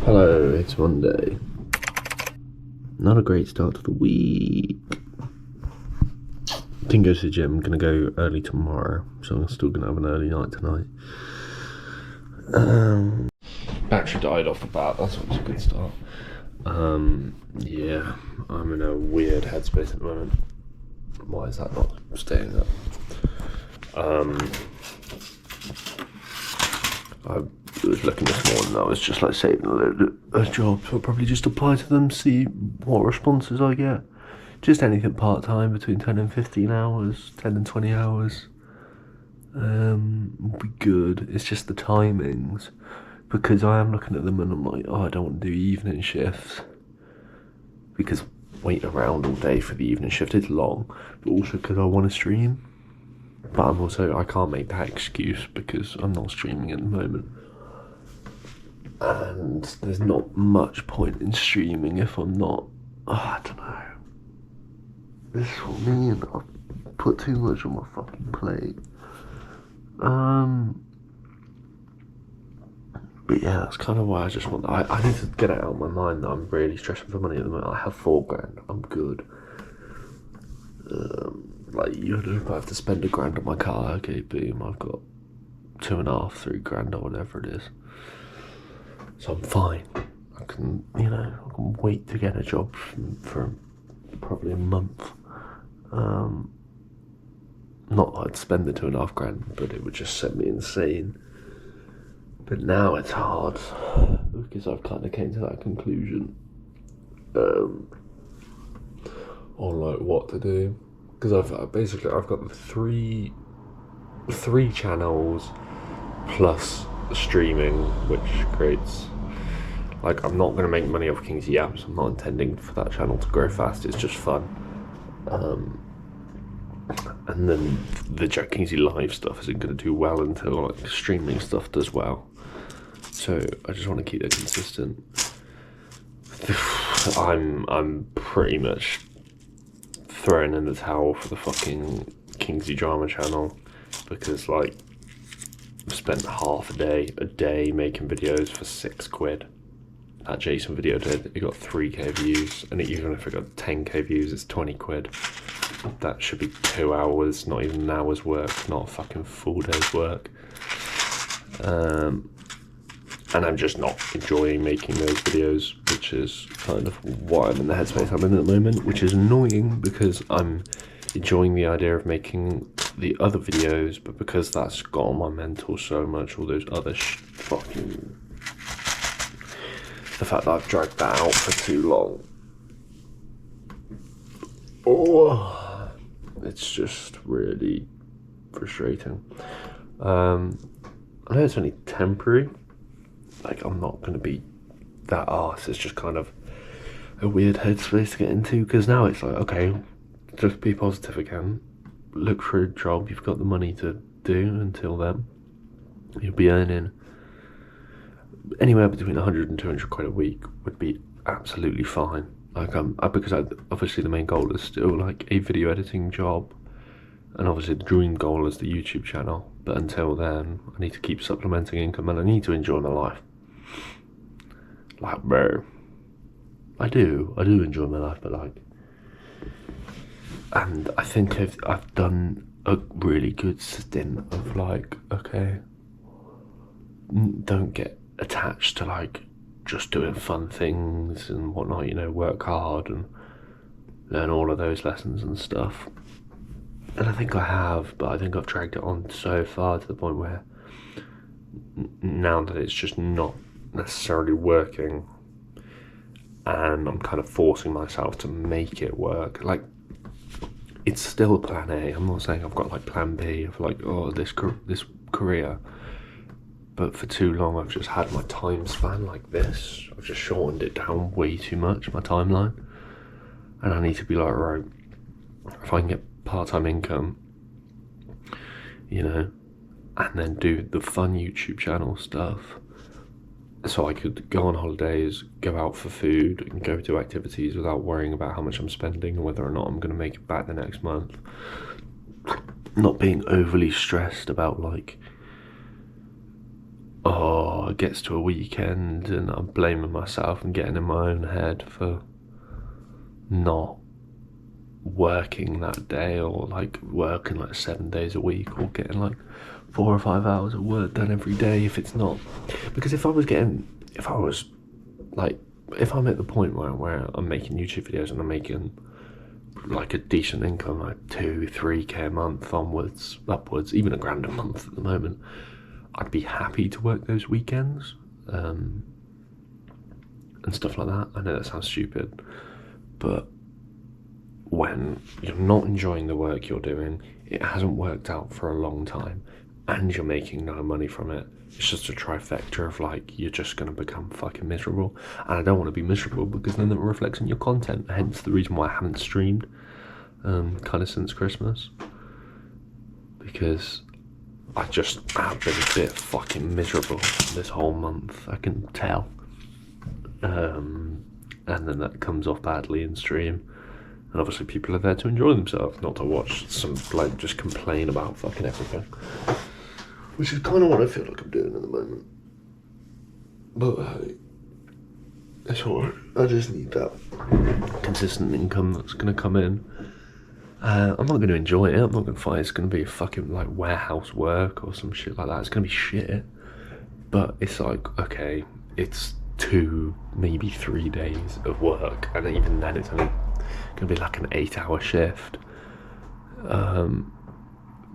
Hello, it's Monday. Not a great start to the week. Didn't go to the gym, gonna go early tomorrow, so I'm still gonna have an early night tonight. Battery died off the bat, that's always a good start. Yeah, I'm in a weird headspace at the moment. Why is that not staying up? I was looking this morning, I was just like saving a job, so I'll probably just apply to them, see what responses I get. Just anything part-time between 10 and 15 hours, 10 and 20 hours. Will be good. It's just the timings, because I am looking at them and I'm like, oh, I don't want to do evening shifts, because waiting around all day for the evening shift is long, but also because I want to stream. But I can't make that excuse because I'm not streaming at the moment. And there's not much point in streaming if I'm not, I don't know. This is what I mean, I've put too much on my fucking plate. But yeah, that's kind of why I just want, I need to get it out of my mind that I'm really stressing for money at the moment. I have £4,000, I'm good. Like, if I have to spend £1,000 on my car, okay, boom, I've got 2.5, £3,000 or whatever it is. So I'm fine. I can wait to get a job for probably a month. Not that I'd spend the £2,500, but it would just set me insane. But now it's hard, because I've kind of came to that conclusion on like what to do. Because I've got three channels plus streaming, which creates, like, I'm not going to make money off Kingsley Apps. I'm not intending for that channel to grow fast, it's just fun. And then the Jack Kingsley live stuff isn't going to do well until like streaming stuff does well. So I just want to keep it consistent. I'm pretty much throwing in the towel for the fucking Kingsley Drama channel, because like I've spent half a day making videos for £6. That Jason video did, it got 3k views, and even if it got 10k views, it's £20. That should be 2 hours, not even an hour's work, not a fucking full day's work. And I'm just not enjoying making those videos, which is kind of why I'm in the headspace I'm in at the moment, which is annoying because I'm enjoying the idea of making the other videos, but because that's got on my mental so much, all those other fucking, the fact that I've dragged that out for too long, it's just really frustrating. I know it's only temporary. Like, I'm not going to be that arse. It's just kind of a weird headspace to get into, because now it's like, okay, just be positive again. Look for a job you've got the money to do. Until then, you'll be earning anywhere between 100 and 200 quid a week would be absolutely fine. Like, because obviously the main goal is still like a video editing job, and obviously the dream goal is the YouTube channel. But until then, I need to keep supplementing income, and I need to enjoy my life. Like, bro, I do enjoy my life, but like, and I think I've done a really good stint of like, okay, don't get attached to like just doing fun things and whatnot, work hard and learn all of those lessons and stuff. And I think I have, but I think I've dragged it on so far to the point where now that it's just not necessarily working, and I'm kind of forcing myself to make it work. Like, it's still plan A. I'm not saying I've got like plan B of like, oh, this career. But for too long, I've just had my time span like this. I've just shortened it down way too much, my timeline. And I need to be like, right, if I can get part-time income, and then do the fun YouTube channel stuff, so I could go on holidays, go out for food, and go do activities without worrying about how much I'm spending and whether or not I'm going to make it back the next month. Not being overly stressed about like, oh, it gets to a weekend and I'm blaming myself and getting in my own head for not working that day, or like working like 7 days a week, or getting like 4 or 5 hours of work done every day. If it's not, because if I'm at the point where I'm making YouTube videos and I'm making like a decent income, like 2-3k a month upwards, even £1,000 a month at the moment, I'd be happy to work those weekends, and stuff like that. I know that sounds stupid, but when you're not enjoying the work you're doing, it hasn't worked out for a long time, and you're making no money from it, it's just a trifecta of like, you're just going to become fucking miserable. And I don't want to be miserable, because then it reflects on your content, hence the reason why I haven't streamed kind of since Christmas, because I just have been a bit fucking miserable this whole month, I can tell. And then that comes off badly in stream. And obviously people are there to enjoy themselves, not to watch some bloke just complain about fucking everything. Which is kind of what I feel like I'm doing at the moment. But hey, it's alright. I just need that consistent income that's going to come in. I'm not going to enjoy it. I'm not going to fight. It's going to be fucking like warehouse work or some shit like that. It's going to be shit. But it's like, okay, it's 2, maybe 3 days of work. And even then it's only going to be like an 8-hour shift.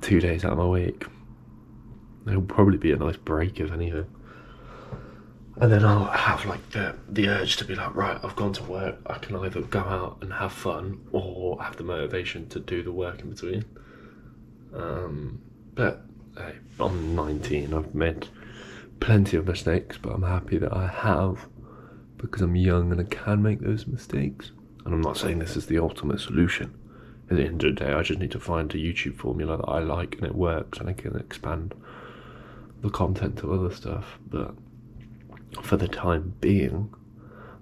2 days out of my week. It'll probably be a nice break, if anything. And then I'll have like the urge to be like, right, I've gone to work, I can either go out and have fun or have the motivation to do the work in between. But hey, I'm 19, I've made plenty of mistakes, but I'm happy that I have, because I'm young and I can make those mistakes. And I'm not saying this is the ultimate solution. At the end of the day, I just need to find a YouTube formula that I like and it works, and I can expand the content to other stuff. But for the time being,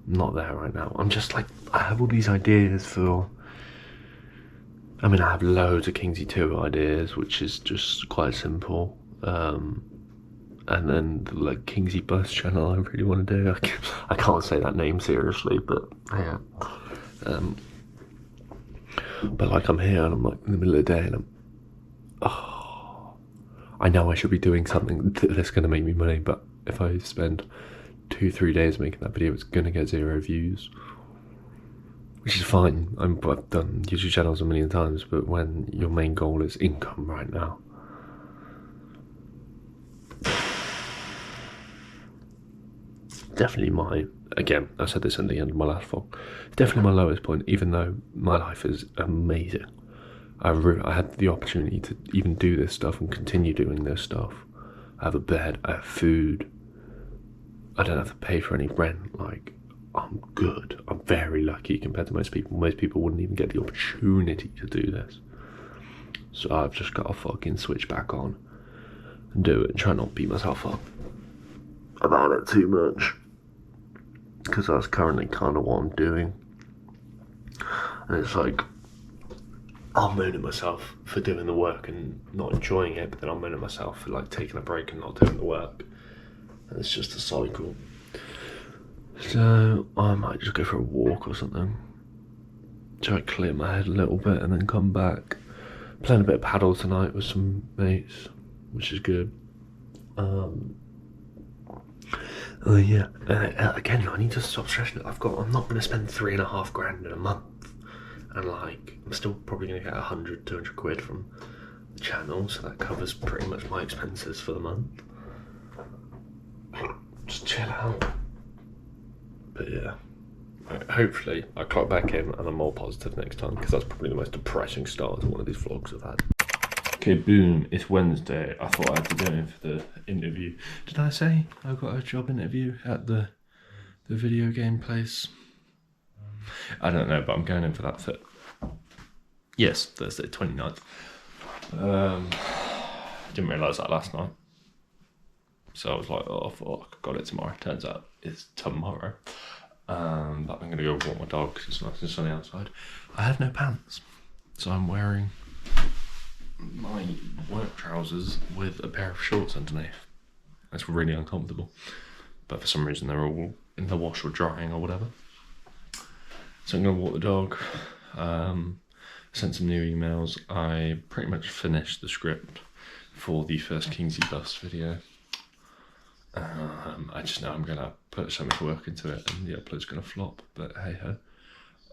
I'm not there right now. I'm just like, I have all these ideas for, I have loads of Kingsy 2 ideas, which is just quite simple. And then the like Kingsy Bus channel I really want to do. I can't say that name seriously, but yeah. But like, I'm here and I'm like in the middle of the day and I know I should be doing something that's going to make me money, but if I spend 2-3 days making that video, it's going to get 0 views, which is fine. I've done YouTube channels a million times, but when your main goal is income right now, definitely again, I said this at the end of my last vlog, it's definitely my lowest point, even though my life is amazing. I had the opportunity to even do this stuff and continue doing this stuff. I have a bed, I have food, I don't have to pay for any rent. Like, I'm good. I'm very lucky compared to most people. Most people wouldn't even get the opportunity to do this. So I've just got to fucking switch back on and do it and try not to beat myself up about it too much, because that's currently kind of what I'm doing. And it's like, I'll moan at myself for doing the work and not enjoying it, but then I'll moan at myself for like taking a break and not doing the work. And it's just a cycle. So I might just go for a walk or something, try to clear my head a little bit, and then come back. Playing a bit of paddle tonight with some mates, which is good. Yeah. Again, I need to stop stressing it. I'm not going to spend 3.5 grand in a month, and like, I'm still probably going to get 100-200 quid from the channel, so that covers pretty much my expenses for the month. Just chill out. But yeah, hopefully I clock back in and I'm more positive next time, because that's probably the most depressing start to one of these vlogs I've had. Okay, boom, it's Wednesday. I thought I had to go in for the interview. Did I say I got a job interview at the video game place? I don't know, but I'm going in for that yes, Thursday 29th. Didn't realise that last night. So I was like, oh fuck, got it tomorrow. Turns out it's tomorrow. But I'm going to go walk my dog because it's nice and sunny outside. I have no pants, so I'm wearing my work trousers with a pair of shorts underneath. It's really uncomfortable. But for some reason they're all in the wash or drying or whatever. So I'm going to walk the dog. Sent some new emails. I pretty much finished the script for the first Kingsley Bust video. I just know I'm going to put so much work into it and the upload's going to flop, but hey ho.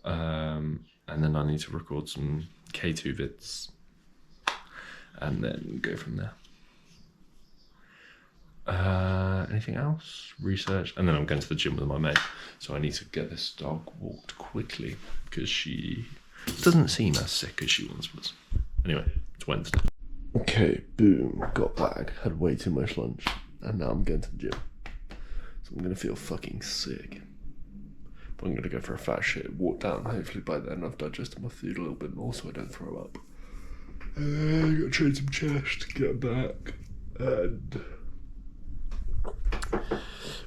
And then I need to record some K2 vids and then go from there. Anything else? Research, and then I'm going to the gym with my mate, so I need to get this dog walked quickly because she doesn't seem as sick as she once was. Anyway, it's Wednesday. Okay, boom, got back, had way too much lunch, and now I'm going to the gym. So I'm gonna feel fucking sick. But I'm gonna go for a fat shit, walk down, hopefully by then I've digested my food a little bit more so I don't throw up. Gotta train some chest, get back, and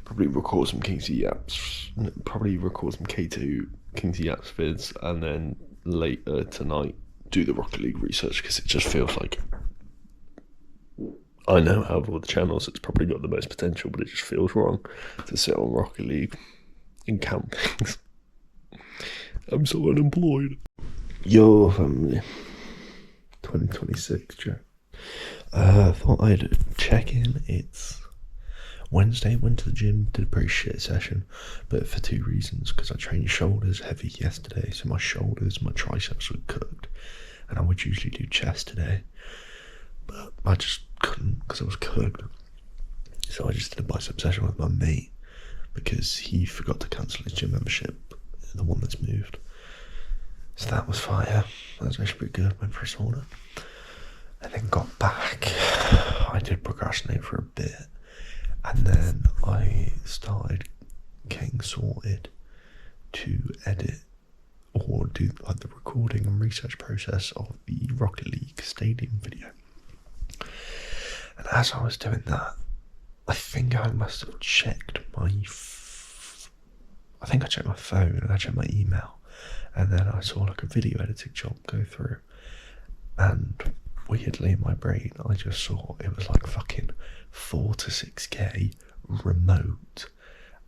probably record some Kingsley Yaps, probably record some K2 Kingsley Yaps vids, and then later tonight do the Rocket League research, because it just feels like, I know out of all the channels it's probably got the most potential, but it just feels wrong to sit on Rocket League and count things. I'm so unemployed. Yo family, 2026 Joe. Thought I'd check in. It's Wednesday, went to the gym, did a pretty shit session, but for two reasons. Because I trained shoulders heavy yesterday, so my shoulders, my triceps were cooked, and I would usually do chest today, but I just couldn't because I was cooked. So I just did a bicep session with my mate because he forgot to cancel his gym membership, the one that's moved. So that was fire. That was actually pretty good. Went for a sauna, and then got back. I did procrastinate for a bit. And then I started getting sorted to edit or do like the recording and research process of the Rocket League Stadium video. And as I was doing that, I think I must have checked my I think I checked my phone and I checked my email, and then I saw like a video editing job go through, and weirdly in my brain I just saw it was like fucking 4 to 6k remote,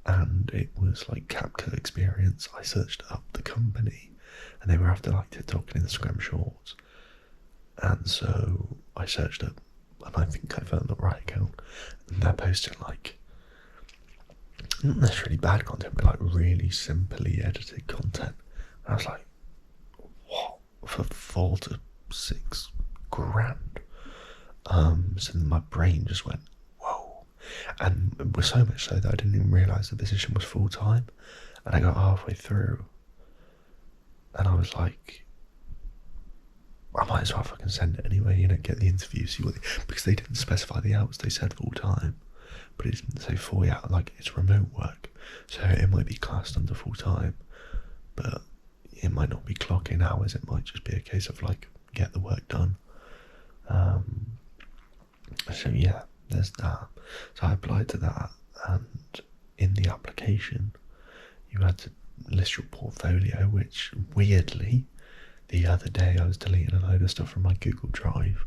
and it was like CapCut experience. I searched up the company and they were after like TikTok and Instagram shorts, and so I searched up and I think I found the right account, and they're posting like not necessarily bad content but like really simply edited content. And I was like, what, for 4 to 6 grand? So then my brain just went, whoa. And it was so much so that I didn't even realise the position was full time. And I got halfway through and I was like, I might as well fucking send it anyway, you know, get the interview, see what because they didn't specify the hours. They said full time, but it didn't say 40 hours, like it's remote work. So it might be classed under full time, but it might not be clocking hours. It might just be a case of like, get the work done. So yeah, there's that. So I applied to that, and in the application you had to list your portfolio, which weirdly the other day I was deleting a load of stuff from my Google Drive,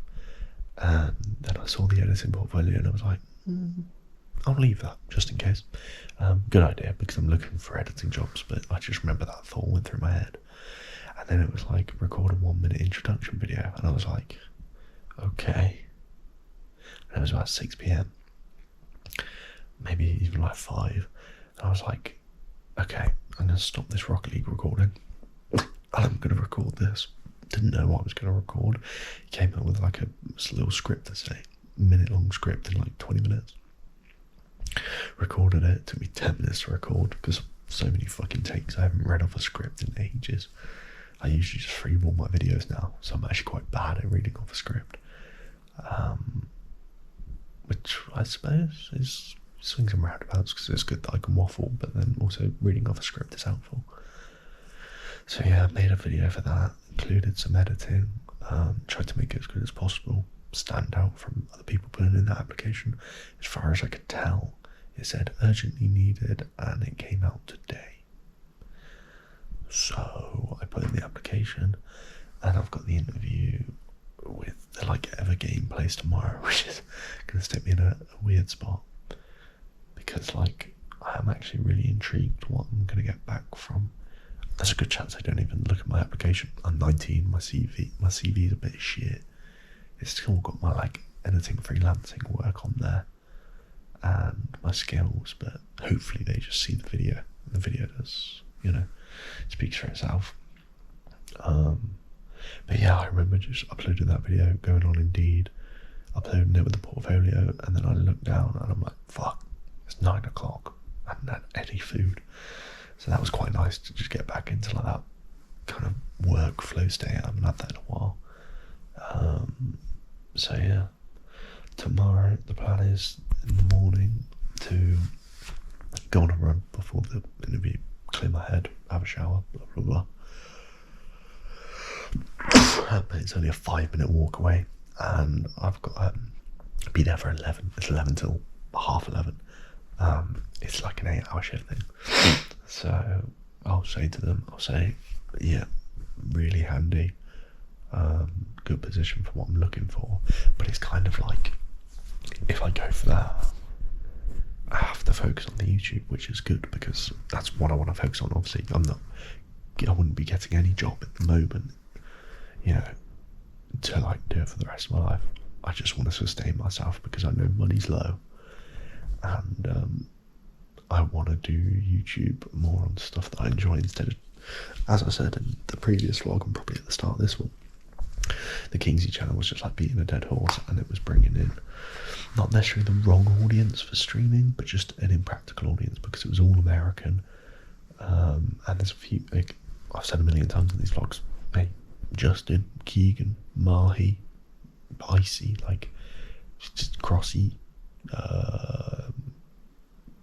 and then I saw the editing portfolio and I was like, I'll leave that just in case. Good idea, because I'm looking for editing jobs, but I just remember that thought went through my head. And then it was like, record a 1 minute introduction video, and I was like, okay. And it was about 6 p.m, maybe even like 5, and I was like, okay, I'm going to stop this Rocket League recording and I'm going to record this. Didn't know what I was going to record. He came up with like a little script to say, minute long script in like 20 minutes. Recorded it. Took me 10 minutes to record because so many fucking takes. I haven't read off a script in ages. I usually just freeball my videos now, so I'm actually quite bad at reading off a script, which I suppose is swings and roundabouts, because it's good that I can waffle, but then also reading off a script is helpful. So yeah, I made a video for that, included some editing, tried to make it as good as possible, stand out from other people putting in that application. As far as I could tell, it said urgently needed, and it came out today. So I put in the application, and I've got the interview with the like Ever Gameplays tomorrow, which is going to stick me in a weird spot. because like I am actually really intrigued what I'm going to get back from. There's a good chance they don't even look at my application. I'm 19, my CV is a bit shit. It's still got my like editing, freelancing work on there and my skills, but hopefully they just see the video. The video does, speaks for itself. But yeah, I remember just uploading that video, going on Indeed, uploading it with the portfolio, and then I look down and I'm like, fuck, it's 9 o'clock. I hadn't had any food. So that was quite nice to just get back into like that kind of workflow state. I haven't had that in a while. So yeah, tomorrow the plan is in the morning to go on a run before the interview, clear my head, have a shower, blah blah blah. But it's only a 5-minute walk away, and I've got to be there for 11. It's 11 till 11:30. It's like an 8-hour shift thing. So I'll say to them, yeah, really handy, good position for what I'm looking for. But it's kind of like, if I go for that, I have to focus on the YouTube, which is good because that's what I want to focus on. Obviously, I wouldn't be getting any job at the moment, to like do it for the rest of my life. I just want to sustain myself because I know money's low, and I want to do YouTube more on stuff that I enjoy instead of, as I said in the previous vlog and probably at the start of this one, the Kingsley channel was just like beating a dead horse, and it was bringing in not necessarily the wrong audience for streaming, but just an impractical audience because it was all American. And there's a few, like I've said a million times in these vlogs, hey, Justin, Keegan, Mahi, Icy, like just Crossy,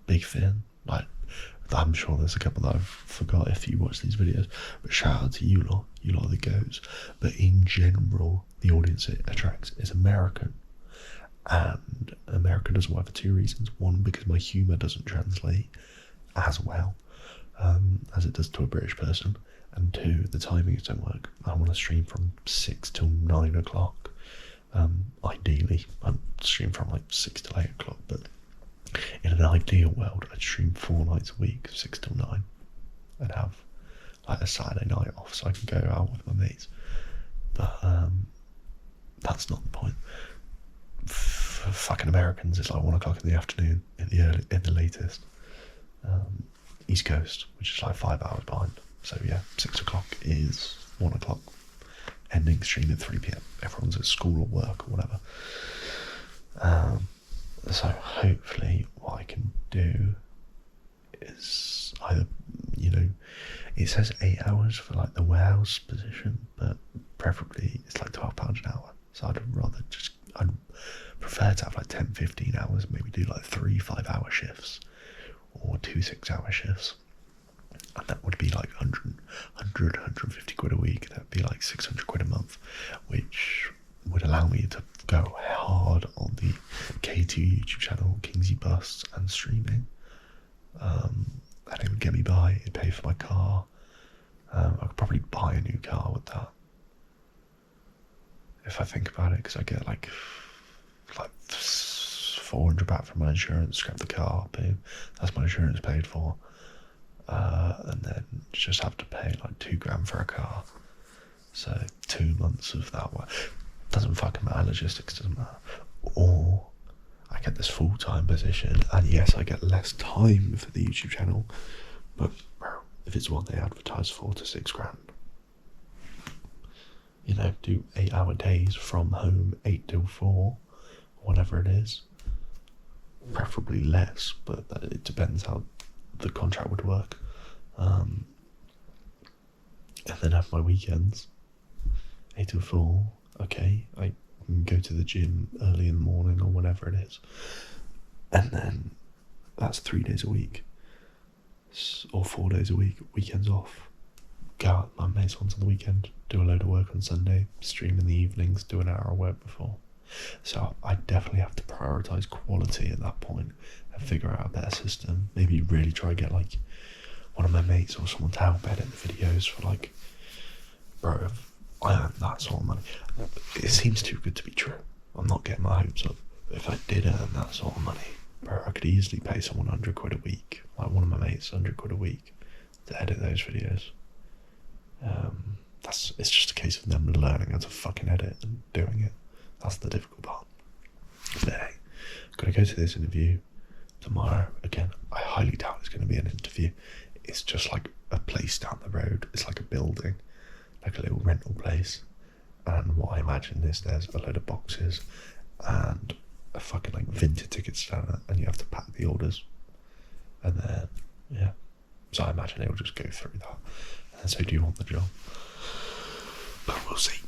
Big Finn, like I'm sure there's a couple that I've forgot if you watch these videos, but shout out to you lot are the goats. But in general, the audience it attracts is American, and America doesn't work for 2 reasons. One, because my humour doesn't translate as well as it does to a British person, and 2, the timings don't work. I want to stream from 6 till 9 o'clock. Ideally I'd stream from like 6 till 8 o'clock, but in an ideal world I'd stream 4 nights a week, 6 till 9, and have like a Saturday night off so I can go out with my mates. But that's not the point. For fucking Americans, it's like 1 o'clock in the afternoon in the latest. East Coast, which is like 5 hours behind. So yeah, 6 o'clock is 1 o'clock. Ending stream at 3 p.m. Everyone's at school or work or whatever. So hopefully what I can do is either, it says 8 hours for like the warehouse position, but preferably it's like £12 an hour. So I'd prefer to have like 10, 15 hours, maybe do like 3 5-hour shifts or 2 6-hour shifts. And that would be like 150 quid a week. That'd be like 600 quid a month, which would allow me to go hard on the K2 YouTube channel, Kingsley Busts, and streaming. And it would get me by, it'd pay for my car. I could probably buy a new car with that, if I think about it, because I get like 400 back from my insurance, scrap the car, boom, that's my insurance paid for. And then just have to pay like £2,000 for a car. So 2 months of that work. Doesn't fucking matter, logistics doesn't matter. Or I get this full-time position, and yes, I get less time for the YouTube channel, but if it's what they advertise, 4 to 6 grand. Do 8-hour days from home, 8 till 4, whatever it is. Preferably less, but it depends how the contract would work. And then have my weekends, 8 till 4. Okay, I can go to the gym early in the morning or whatever it is, and then that's 3 days a week or 4 days a week, weekends off. Go out with my mates once on the weekend, do a load of work on Sunday, stream in the evenings, do an hour of work before. So I definitely have to prioritise quality at that point and figure out a better system. Maybe really try to get like one of my mates or someone to help edit the videos for like, bro, if I earn that sort of money. It seems too good to be true. I'm not getting my hopes up. If I did earn that sort of money, bro, I could easily pay someone 100 quid a week, like one of my mates 100 quid a week, to edit those videos. It's just a case of them learning how to fucking edit and doing it. That's the difficult part. But hey, I'm gonna go to this interview tomorrow. Again, I highly doubt it's gonna be an interview. It's just like a place down the road. It's like a building, like a little rental place. And what I imagine is there's a load of boxes and a fucking like vintage ticket stand, and you have to pack the orders. And then, yeah. So I imagine it'll just go through that. And so, do you want the job? But we'll see.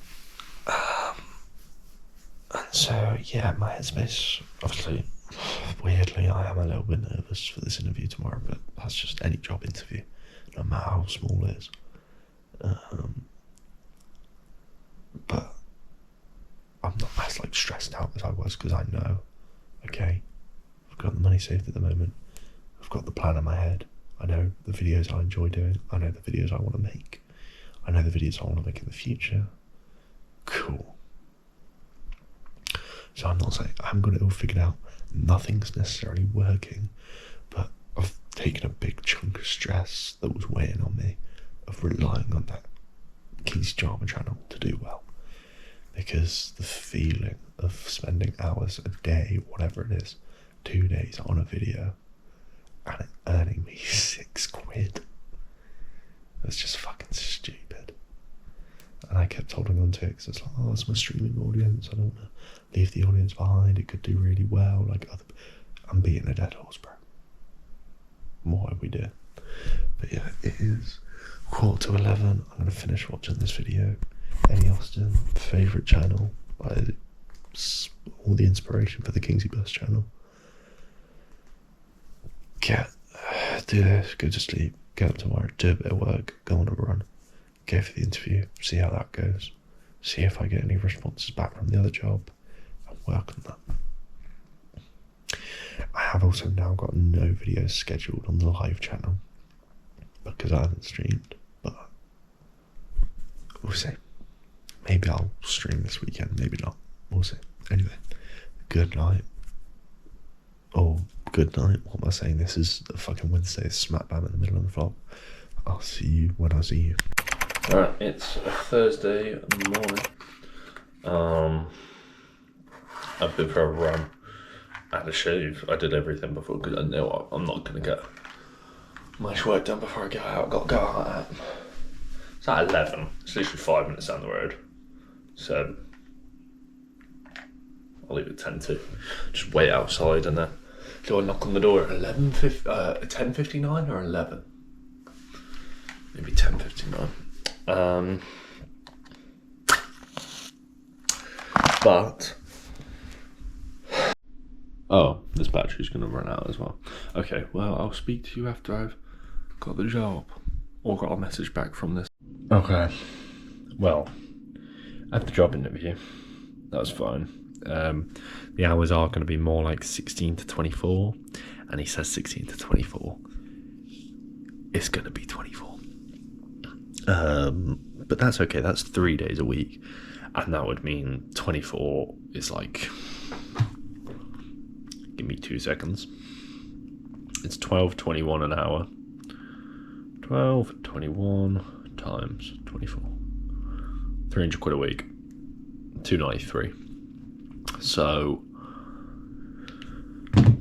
And so, yeah, my headspace, obviously, weirdly, I am a little bit nervous for this interview tomorrow, but that's just any job interview, no matter how small it is. But I'm not as like stressed out as I was, because I know, okay, I've got the money saved at the moment, I've got the plan in my head, I know the videos I enjoy doing, I know the videos I want to make, I know the videos I want to make in the future. Cool. So I'm not saying I haven't got it all figured out, nothing's necessarily working, but I've taken a big chunk of stress that was weighing on me of relying on that King's Drama channel to do well. Because the feeling of spending hours a day, whatever it is, 2 days on a video and it earning me 6 quid, it's just fucking stupid. And I kept holding on to it because it's like, oh, it's my streaming audience, I don't want to leave the audience behind, it could do really well. Like, I'm beating a dead horse, bro. What have we do? But yeah, it is 11:15. I'm going to finish watching this video. Eddie Austin, favourite channel, all the inspiration for the Kingsley Bus channel. Do this, go to sleep, get up tomorrow, do a bit of work, go on a run, go for the interview, see how that goes, see if I get any responses back from the other job, and work on that. I have also now got no videos scheduled on the live channel because I haven't streamed, but we'll see. Maybe I'll stream this weekend, maybe not. We'll see. Anyway, good night. Oh, good night. What am I saying? This is a fucking Wednesday, smack bam in the middle of the vlog. I'll see you when I see you. Alright, it's a Thursday morning. I've been for a run. I had a shave. I did everything before because I know I'm not going to get much work done before I go out. I've got to go out at... It's at 11. It's literally 5 minutes down the road. So I'll leave it 10 to. Just wait outside and then do I knock on the door at 10:59 or 11? Maybe 10:59. But oh, this battery's gonna run out as well. Okay, well I'll speak to you after I've got the job or got a message back from this. Okay, well, at the job interview, that was fine. The hours are going to be more like 16 to 24, and he says 16 to 24. It's going to be 24. But that's okay. That's 3 days a week, and that would mean 24 is like, give me 2 seconds. It's 12.21 an hour. 12.21 times 24. 300 quid a week. 293. So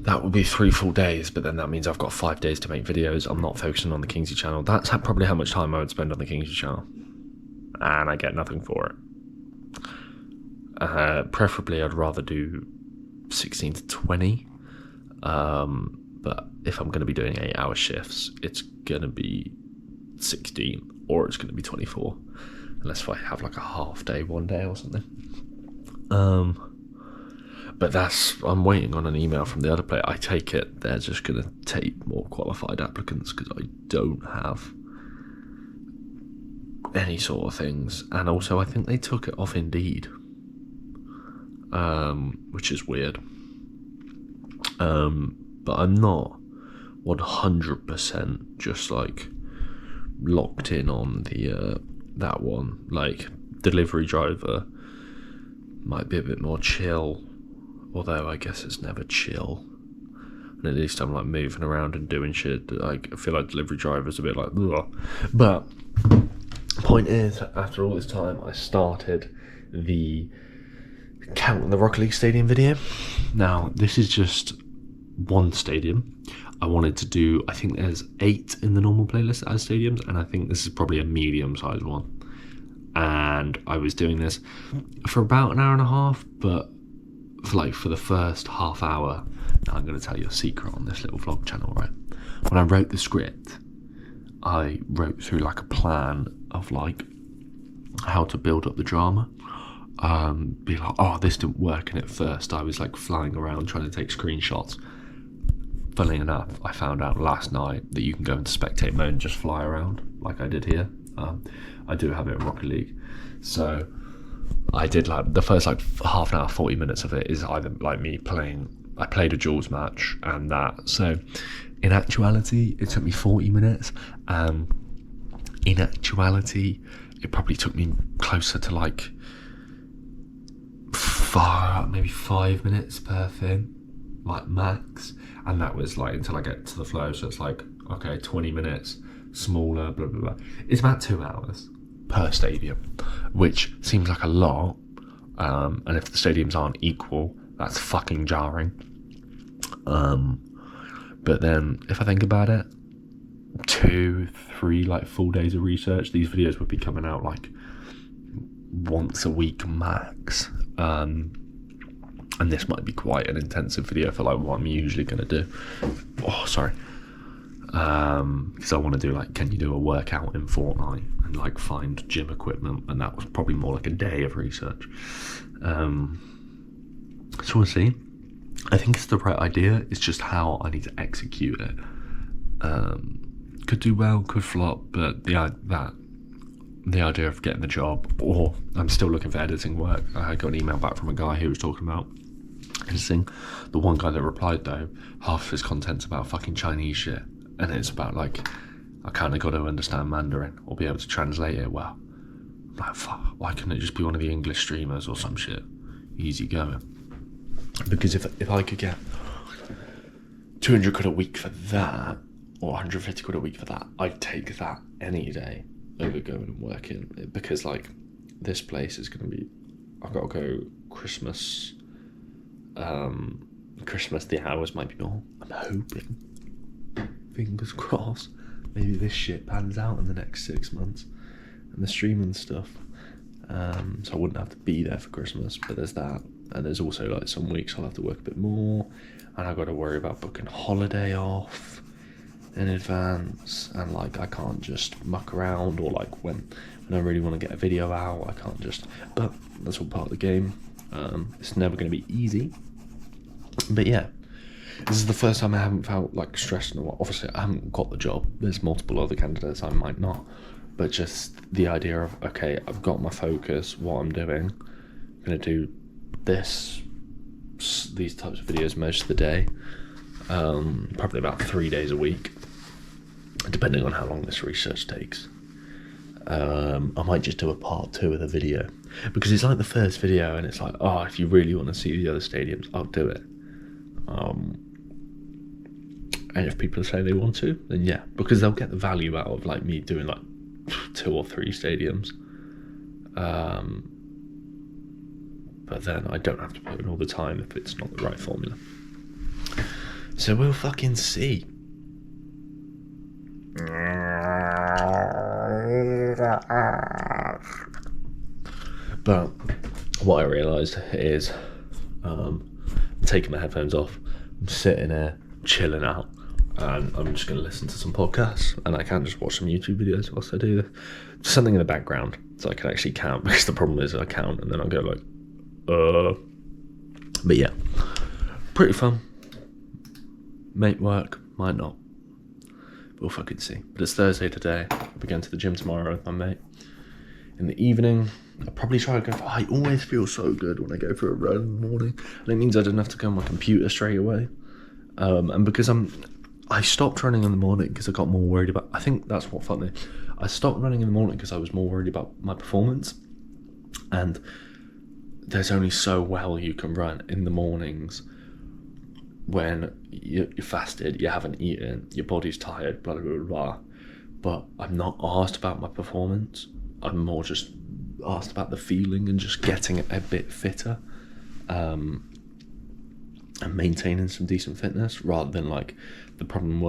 that would be 3 full days, but then that means I've got 5 days to make videos. I'm not focusing on the Kingsley channel. That's probably how much time I would spend on the Kingsley channel, and I get nothing for it. Preferably I'd rather do 16 to 20, but if I'm going to be doing 8-hour shifts, it's going to be 16 or it's going to be 24, unless if I have like a half day one day or something. But I'm waiting on an email from the other player. I take it they're just going to take more qualified applicants because I don't have any sort of things. And also I think they took it off Indeed, which is weird. But I'm not 100% just like locked in on the that one. Like, delivery driver might be a bit more chill, although I guess it's never chill. and at least I'm like moving around and doing shit. Like I feel like delivery drivers a bit like, ugh. But point is, after all this time, I started the Count the Rocket League Stadium video. Now this is just one stadium. I wanted to do, I think there's 8 in the normal playlist as stadiums, and I think this is probably a medium-sized one. And I was doing this for about an hour and a half, but for the first half hour, now I'm going to tell you a secret on this little vlog channel, right? When I wrote the script, I wrote through like a plan of like how to build up the drama. Be like, oh, this didn't work, and at first I was like flying around trying to take screenshots. Funnily enough, I found out last night that you can go into spectate mode and just fly around like I did here. I do have it in Rocket League, so I did like the first like half an hour, 40 minutes of it is either like me playing. I played a duels match and that. So in actuality, it took me 40 minutes. In actuality, it probably took me closer to like maybe 5 minutes per thing, like max. And that was like until I get to the flow. So it's like, okay, 20 minutes, smaller, blah, blah, blah. It's about 2 hours per stadium, which seems like a lot. And if the stadiums aren't equal, that's fucking jarring. But then if I think about it, 2, 3 like full days of research, these videos would be coming out like once a week max. And this might be quite an intensive video for like what I'm usually going to do. Oh, sorry. Because I want to do like, can you do a workout in Fortnite and like find gym equipment, and that was probably more like a day of research. So we'll see. I think it's the right idea. It's just how I need to execute it. Could do well, could flop, but the idea of getting the job, or I'm still looking for editing work. I got an email back from a guy who was talking about editing. The one guy that replied though, half of his content's about fucking Chinese shit, and it's about like, I kind of got to understand Mandarin or be able to translate it well. I'm like, fuck, why couldn't it just be one of the English streamers or some shit? Easy going. Because if I could get 200 quid a week for that, or 150 quid a week for that, I'd take that any day over going and working. Because like, this place is going to be, I've got to go Christmas, the hours might be more. I'm hoping, fingers crossed, maybe this shit pans out in the next 6 months, and the streaming stuff. So I wouldn't have to be there for Christmas, but there's that. And there's also like some weeks I'll have to work a bit more, and I've got to worry about booking holiday off in advance, and like I can't just muck around, or like when I really want to get a video out, I can't just, but that's all part of the game. It's never going to be easy, but yeah, this is the first time I haven't felt like stressed. Obviously I haven't got the job, there's multiple other candidates I might not, but just the idea of, okay, I've got my focus, what I'm doing, I'm going to do these types of videos most of the day, probably about 3 days a week, depending on how long this research takes. I might just do a part 2 of the video, because it's like the first video and it's like, oh, if you really want to see the other stadiums, I'll do it. And if people say they want to, then yeah, because they'll get the value out of like me doing like 2 or 3 stadiums. But then I don't have to put in all the time if it's not the right formula. So we'll fucking see. But what I realised is, taking my headphones off, I'm sitting there chilling out, and I'm just going to listen to some podcasts, and I can't just watch some YouTube videos whilst I do this. Something in the background so I can actually count, because the problem is I count and then I'll go like, but yeah, pretty fun. Might work, might not. We'll fucking see. But it's Thursday today. I'll be going to the gym tomorrow with my mate. In the evening, I'll probably try to go I always feel so good when I go for a run in the morning. And it means I don't have to go on my computer straight away. And because I stopped running in the morning because I got more worried about, I think that's what fucked me. I stopped running in the morning because I was more worried about my performance. And there's only so well you can run in the mornings when you're fasted, you haven't eaten, your body's tired, blah, blah, blah, blah. But I'm not asked about my performance. I'm more just asked about the feeling and just getting a bit fitter, and maintaining some decent fitness, rather than like, the problem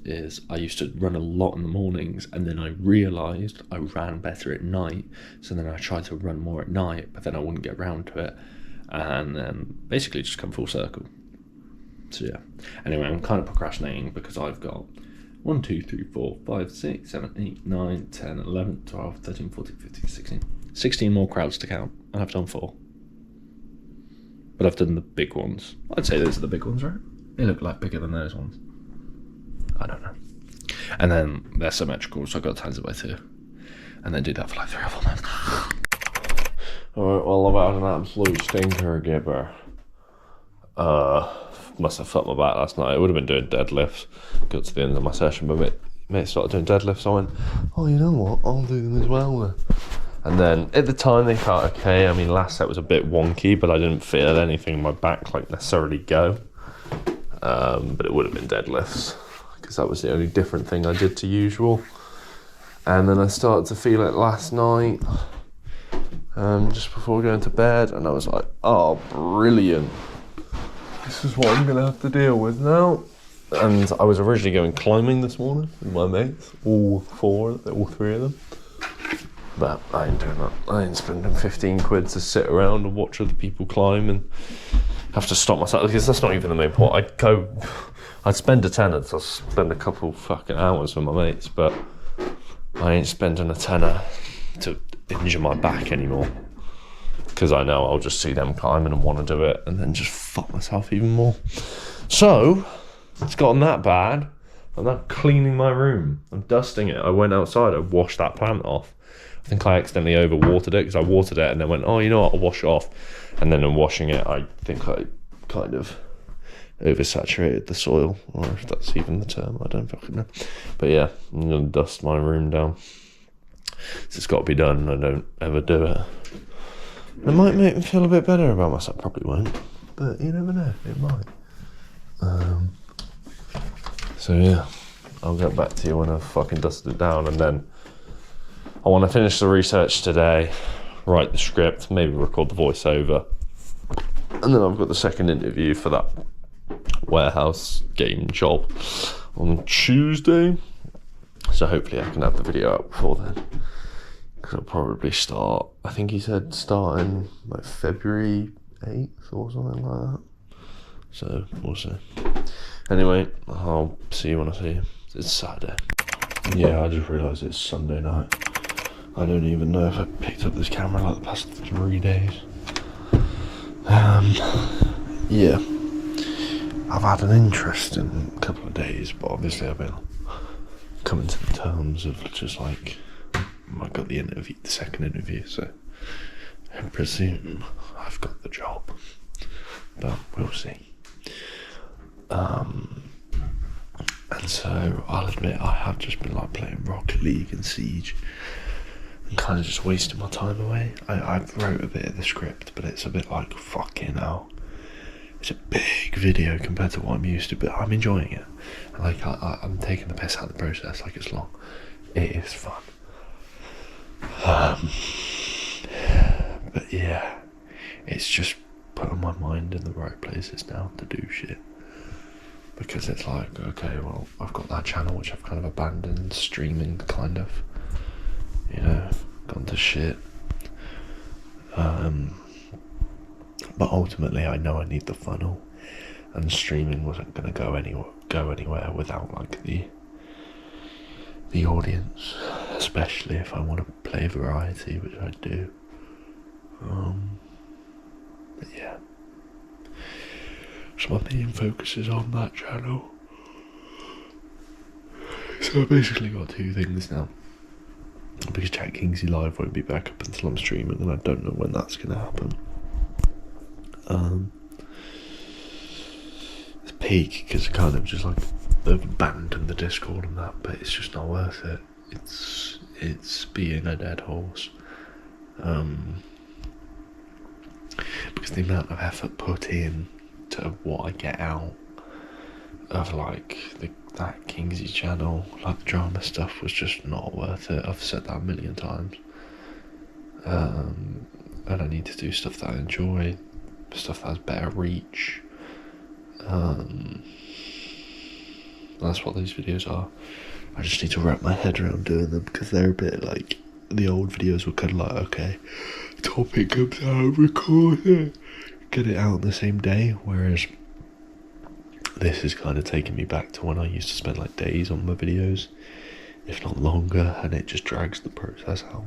is I used to run a lot in the mornings, and then I realised I ran better at night, so then I tried to run more at night, but then I wouldn't get around to it, and then basically just come full circle. So yeah, anyway, I'm kind of procrastinating because I've got 1, 2, 3, 4, 5, 6, 7, 8, 9, 10, 11, 12, 13, 14, 15, 16 more crowds to count, and I've done 4. But I've done the big ones. I'd say those are the big ones, right? They look like bigger than those ones. I don't know. And then they're symmetrical, so I've got times it by 2. And then do that for like 3 or 4 months. Alright, well, I've had an absolute stinker, Gibber. Must have fucked my back last night. I would have been doing deadlifts. Got to the end of my session, but mate started doing deadlifts. So I went, oh, you know what? I'll do them as well then. And then at the time they felt okay. I mean, last set was a bit wonky, but I didn't feel anything in my back like necessarily go. But it would have been deadlifts, because that was the only different thing I did to usual. And then I started to feel it last night, just before going to bed, and I was like, oh, brilliant. This is what I'm going to have to deal with now. And I was originally going climbing this morning with my mates, all 3 of them. But I ain't doing that. I ain't spending 15 quid to sit around and watch other people climb and have to stop myself, because that's not even the main point. I'd spend a tenner to spend a couple fucking hours with my mates, but I ain't spending a tenner to injure my back anymore, because I know I'll just see them climbing and want to do it and then just fuck myself even more. So it's gotten that bad. I'm now cleaning my room. I'm dusting it. I went outside, I washed that plant off. I think I accidentally overwatered it, because I watered it and then went, oh, you know what, I'll wash it off. And then in washing it, I think I kind of oversaturated the soil, or if that's even the term, I don't fucking know. But yeah, I'm going to dust my room down. It's got to be done, and I don't ever do it. It might make me feel a bit better about myself. Probably won't, but you never know, it might. So yeah, I'll get back to you when I've fucking dusted it down, and then I want to finish the research today, write the script, maybe record the voiceover, and then I've got the second interview for that warehouse game job on Tuesday. So hopefully I can have the video out before then, because I'll probably start, I think he said starting like February 8th or something like that. So we'll see. Anyway, I'll see you when I see you. It's Saturday. Yeah, I just realised it's Sunday night. I don't even know if I picked up this camera like the past 3 days. Yeah. I've had an interesting couple of days, but obviously I've been coming to the terms of just like, I got the second interview, so I presume I've got the job, but we'll see. And so I'll admit I have just been like playing Rocket League and Siege and kind of just wasting my time away. I wrote a bit of the script, but it's a bit like, fucking hell, it's a big video compared to what I'm used to, but I'm enjoying it. And like I'm taking the piss out of the process. Like, it's long, it is fun. But yeah, it's just putting my mind in the right places now to do shit. Because it's like, okay, well, I've got that channel which I've kind of abandoned, streaming kind of, you know, gone to shit. But ultimately I know I need the funnel, and streaming wasn't going to go anywhere without like the audience, especially if I want to play variety, which I do. But yeah, so my main focus is on that channel. So I basically got 2 things now, because Jack Kingsley Live won't be back up until I'm streaming, and I don't know when that's going to happen. It's peak, because I kind of just like they've abandoned the Discord and that, but it's just not worth it. It's being a dead horse. Because the amount of effort put in to what I get out of like that Kingsy channel, like the drama stuff, was just not worth it. I've said that a million times. And I need to do stuff that I enjoy, stuff that has better reach. That's what these videos are. I just need to wrap my head around doing them, because they're a bit like, the old videos were kind of like, okay, topic comes out, record it, get it out on the same day, whereas this is kind of taking me back to when I used to spend like days on my videos, if not longer, and it just drags the process out,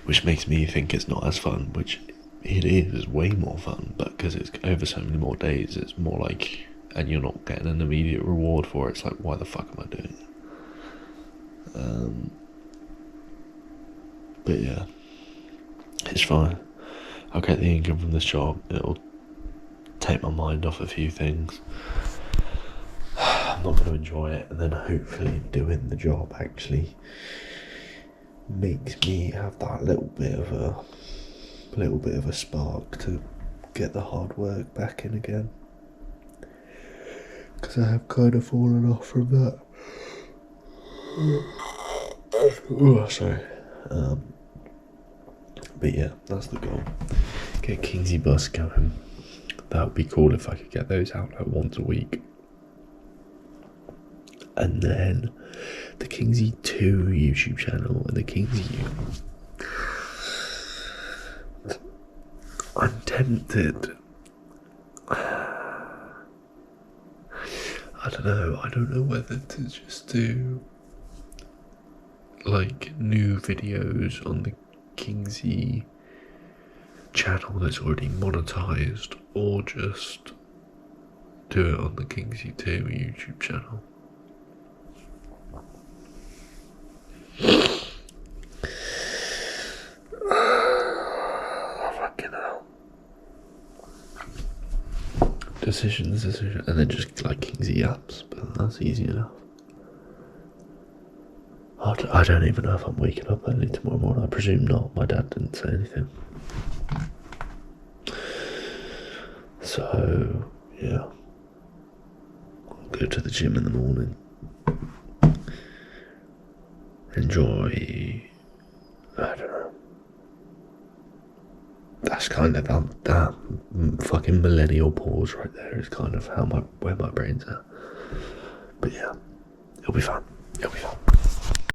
which makes me think it's not as fun, which it is way more fun, but because it's over so many more days, it's more like, and you're not getting an immediate reward for it, it's like, why the fuck am I doing it? But yeah, it's fine. I'll get the income from this job, it'll take my mind off a few things. I'm not going to enjoy it, and then hopefully doing the job actually makes me have that little bit of a spark to get the hard work back in again, because I have kind of fallen off from that. Oh, sorry. But yeah, that's the goal. Get Kingsy Bus going. That would be cool if I could get those out like once a week. And then the Kingsy 2 YouTube channel and the Kingsy U. I'm tempted. I don't know whether to just do like new videos on the Kingsy channel that's already monetized, or just do it on the Kingsy 2 YouTube channel. Fucking hell. Decision, and then just like Kingsy apps, but that's easy enough. I don't even know if I'm waking up early tomorrow morning. I presume not. My dad didn't say anything. So, yeah. I'll go to the gym in the morning. Enjoy. I don't know. That's kind of that fucking millennial pause right there is kind of where my brain's at. But yeah, it'll be fun. It'll be fun.